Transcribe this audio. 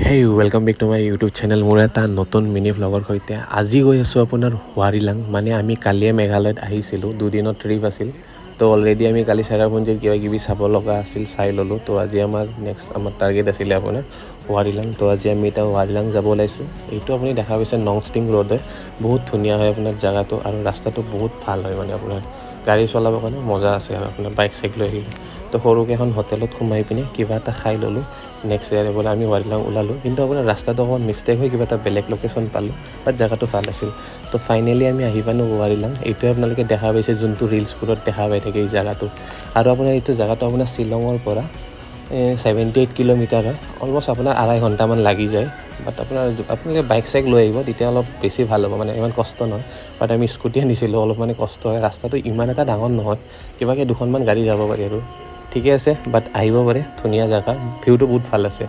Hey welcome back to my YouTube channel. মোৰ এটা নতুন মিনি ভ্লগৰ সৈতে আজি গৈ আছোঁ আপোনাৰ হুৱাৰিলাং। মানে আমি কালিয়ে মেঘালয়ত আহিছিলোঁ, দুদিনৰ ট্ৰিপ আছিল। তো অলৰেডি আমি কালি চেৰাপুঞ্জীৰ কিবা কিবি চাব লগা আছিল, চাই ল'লোঁ। তো আজি আমাৰ টাৰ্গেট আছিলে আপোনাৰ হুৱাৰিলাং। তো আজি আমি এতিয়া হুৱাৰিলাং যাব ওলাইছোঁ। এইটো আপুনি দেখা পাইছে নংষ্টিং ৰোড হয়, বহুত ধুনীয়া হয় আপোনাৰ জেগাটো, আৰু ৰাস্তাটো বহুত ভাল হয়। মানে আপোনাৰ গাড়ী চলাবৰ কাৰণে মজা আছে, আৰু আপোনাৰ বাইক চাইক লৈ আহিলে। তো সৰুকৈ এখন হোটেলত সোমাই পিনে কিবা এটা খাই ল'লোঁ। নেক্সট ইয়াৰ বোলে আমি হুৱাৰিলাং ওলালোঁ, কিন্তু আপোনাৰ ৰাস্তাটো অকণ মিষ্টেক হৈ কিবা এটা বেলেগ লোকেশ্যন পালোঁ, বাট জেগাটো ভাল আছিল। তো ফাইনেলি আমি আহি পালোঁ হুৱাৰিলাং। এইটোৱে আপোনালোকে দেখা পাইছে, যোনটো ৰিলছবোৰত দেখা পাই থাকে এই জেগাটো। আৰু আপোনাৰ এইটো জেগাটো আপোনাৰ শ্বিলঙৰ পৰা 78 কিলোমিটাৰ হয়। অলমষ্ট আপোনাৰ 2.5 ঘণ্টামান লাগি যায়। বাট আপোনালোকে বাইক চাইক লৈ আহিব, তেতিয়া অলপ বেছি ভাল হ'ব, মানে ইমান কষ্ট নহয়। বাট আমি স্কুটি আনিছিলোঁ, অলপ মানে কষ্ট হয়। ৰাস্তাটো ইমান এটা ডাঙৰ নহয়, কিবাকৈ 2খনমান গাড়ী যাব পাৰি আৰু ঠিকে আছে। বাট আহিব পাৰে, ধুনীয়া জেগা, ভিউটো বহুত ভাল আছে।